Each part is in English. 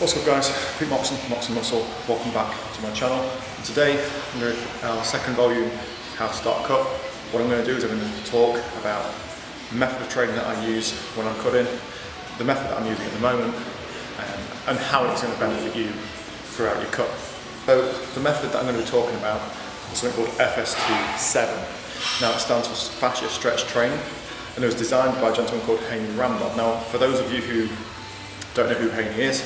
What's up guys, Pete Moxon, Moxon Muscle, welcome back to my channel. And today, I'm going to our second volume, How to Start a Cut. What I'm going to do is I'm going to talk about the method of training that I use when I'm cutting, the method that I'm using at the moment, and how it's going to benefit you throughout your cut. So the method that I'm going to be talking about is something called FST-7. Now it stands for Fascia Stretch Training, and it was designed by a gentleman called Haney Randolph. Now for those of you who don't know who Haney is,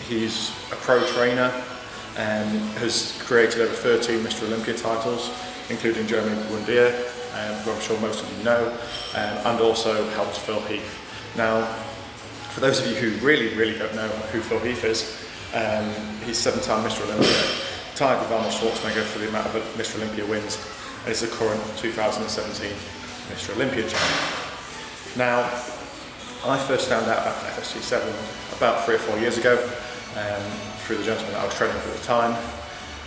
he's a pro trainer and has created over 13 Mr. Olympia titles, including Germany Buendia, who I'm sure most of you know, and also helped Phil Heath. Now, for those of you who really don't know who Phil Heath is, he's 7-time Mr. Olympia, tied with Arnold Schwarzenegger for the amount of Mr. Olympia wins, and is the current 2017 Mr. Olympia champion. Now, I first found out about FST-7 about 3 or 4 years ago through the gentleman that I was training with at the time,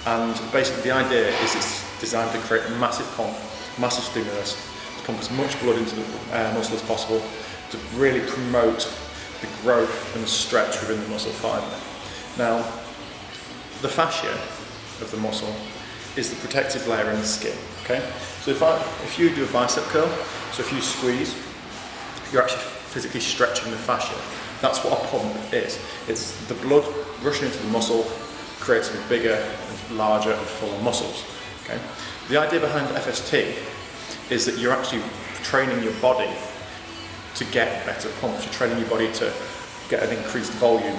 and basically the idea is it's designed to create a massive pump, massive stimulus, to pump as much blood into the muscle as possible, to really promote the growth and the stretch within the muscle fibre. Now, the fascia of the muscle is the protective layer in the skin, okay? So if you do a bicep curl, so if you squeeze, you're actually physically stretching the fascia. That's what a pump is. It's the blood rushing into the muscle, creating bigger and larger and fuller muscles. Okay? The idea behind FST is that you're actually training your body to get better pumps. You're training your body to get an increased volume.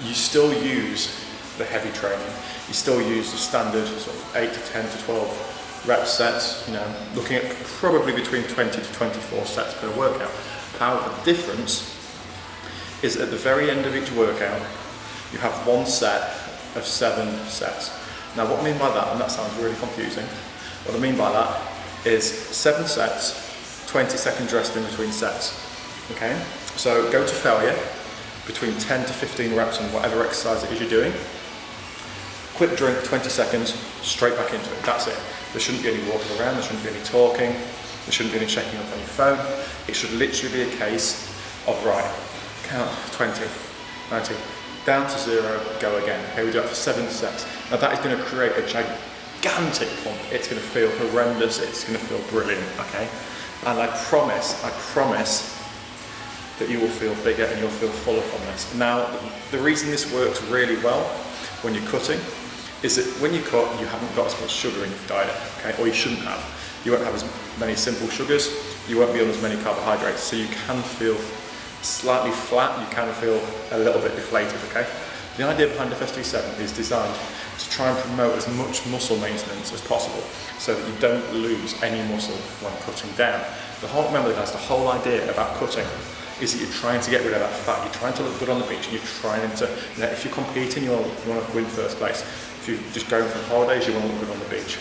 You still use the heavy training. You still use the standard sort of 8 to 10 to 12 rep sets. Looking at probably between 20 to 24 sets per workout. However, the difference is at the very end of each workout, you have one set of 7 sets. Now what I mean by that, and that sounds really confusing, what I mean by that is 7 sets, 20 seconds rest in between sets. Okay? So go to failure, between 10 to 15 reps on whatever exercise it is you're doing. Quick drink, 20 seconds, straight back into it. That's it. There shouldn't be any walking around, there shouldn't be any talking, there shouldn't be any checking up on your phone. It should literally be a case of, right, count 20, 90, down to 0, go again. Okay, we do that for 7 sets. Now that is going to create a gigantic pump. It's going to feel horrendous, it's going to feel brilliant, okay? And I promise that you will feel bigger and you'll feel fuller from this. Now, the reason this works really well when you're cutting is that when you cut, you haven't got as much sugar in your diet, okay? Or you shouldn't have. You won't have as many simple sugars, you won't be on as many carbohydrates, so you can feel slightly flat, you can feel a little bit deflated, okay? The idea behind FST-7 is designed to try and promote as much muscle maintenance as possible so that you don't lose any muscle when cutting down. Remember guys, the whole idea about cutting is that you're trying to get rid of that fat, you're trying to look good on the beach, and you're trying to, if you're competing, you want to win first place. If you're just going for holidays, you want to look good on the beach.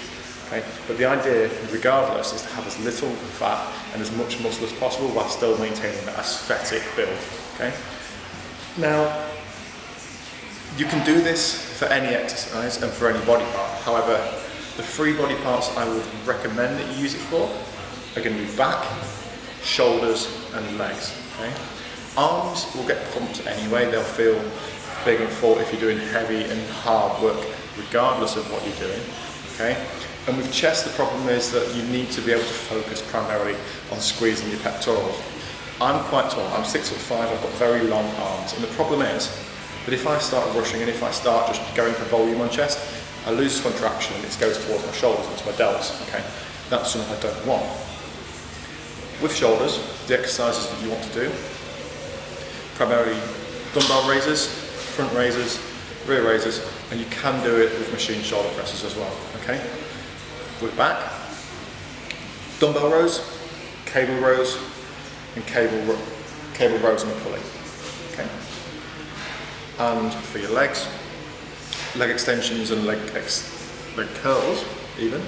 Okay? But the idea, regardless, is to have as little fat and as much muscle as possible while still maintaining that aesthetic build. Okay? Now, you can do this for any exercise and for any body part. However, the 3 body parts I would recommend that you use it for are going to be back, shoulders, and legs. Okay? Arms will get pumped anyway. They'll feel big and full if you're doing heavy and hard work, regardless of what you're doing. Okay? And with chest, the problem is that you need to be able to focus primarily on squeezing your pectorals. I'm quite tall, I'm 6'5", I've got very long arms, and the problem is that if I start rushing and if I start just going for volume on chest, I lose contraction and it goes towards my shoulders, into my delts, okay? That's something I don't want. With shoulders, the exercises that you want to do, primarily dumbbell raises, front raises, rear raises, and you can do it with machine shoulder presses as well, okay? With back, dumbbell rows, cable rows, and cable rows and a pulley, okay? And for your legs, leg extensions and leg curls even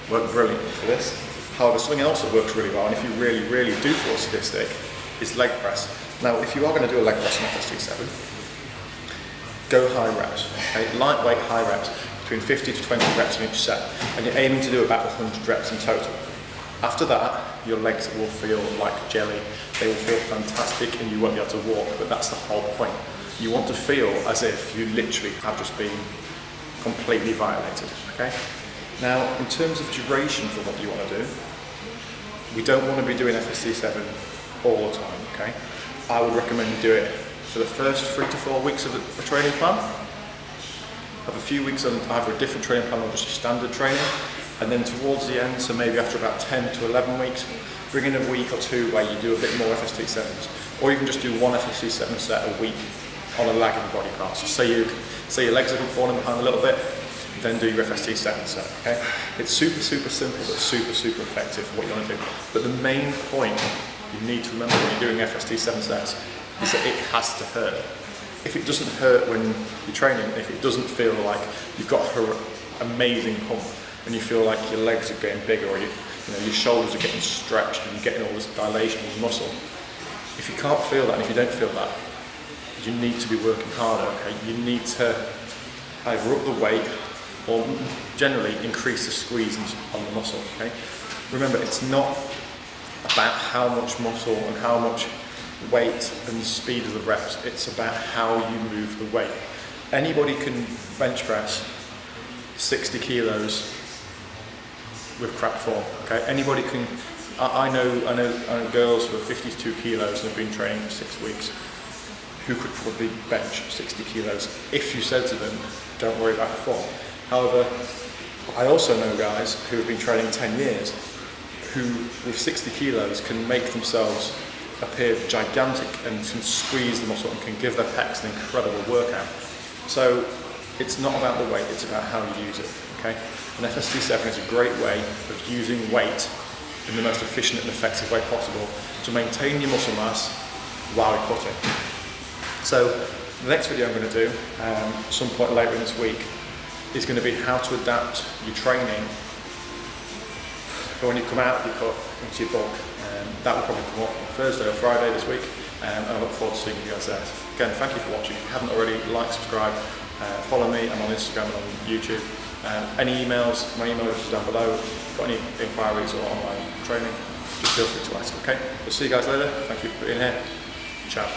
work brilliantly for this. However, something else that works really well, and if you really do feel sadistic, is leg press. Now, if you are going to do a leg press on FST-7, go high reps, okay? Lightweight high reps, between 50 to 20 reps in each set, and you're aiming to do about 100 reps in total. After that, your legs will feel like jelly, they will feel fantastic and you won't be able to walk, but that's the whole point. You want to feel as if you literally have just been completely violated, okay? Now, in terms of duration for what you want to do, we don't want to be doing FST-7 all the time, okay? I would recommend you do it for the first 3 to 4 weeks of a training plan. Have a few weeks on either a different training plan or just a standard training, and then towards the end, so maybe after about 10 to 11 weeks, bring in a week or two where you do a bit more FST-7s, or even just do one FST-7 set a week on a lagging body part. So say your legs are falling behind a little bit, then do your FST-7 set, okay? It's super simple, but super effective for what you want to do. But the main point you need to remember when you're doing FST-7 sets is that it has to hurt. If it doesn't hurt when you're training, if it doesn't feel like you've got an amazing pump and you feel like your legs are getting bigger, or your shoulders are getting stretched and you're getting all this dilation of muscle, if you can't feel that and if you don't feel that, you need to be working harder, okay? You need to either up the weight or generally increase the squeeze on the muscle, okay? Remember, it's not about how much muscle and how much weight and speed of the reps, it's about how you move the weight. Anybody can bench press 60 kilos with crap form, okay? Anybody can, I know girls who are 52 kilos and have been training for 6 weeks who could probably bench 60 kilos if you said to them, don't worry about the form. However, I also know guys who have been training 10 years who with 60 kilos can make themselves appear gigantic and can squeeze the muscle and can give their pecs an incredible workout. So it's not about the weight, it's about how you use it, okay? And FST-7 is a great way of using weight in the most efficient and effective way possible to maintain your muscle mass while you're cutting. So the next video I'm going to do, some point later in this week, is going to be how to adapt your training for when you come out of your cut into your bulk. That will probably come up on Thursday or Friday this week, and I look forward to seeing you guys there. Again, thank you for watching. If you haven't already, like, subscribe, follow me. I'm on Instagram and on YouTube. Any emails, my email address is down below. If you've got any inquiries or online training, just feel free to ask, okay? We'll see you guys later. Thank you for being here. Ciao.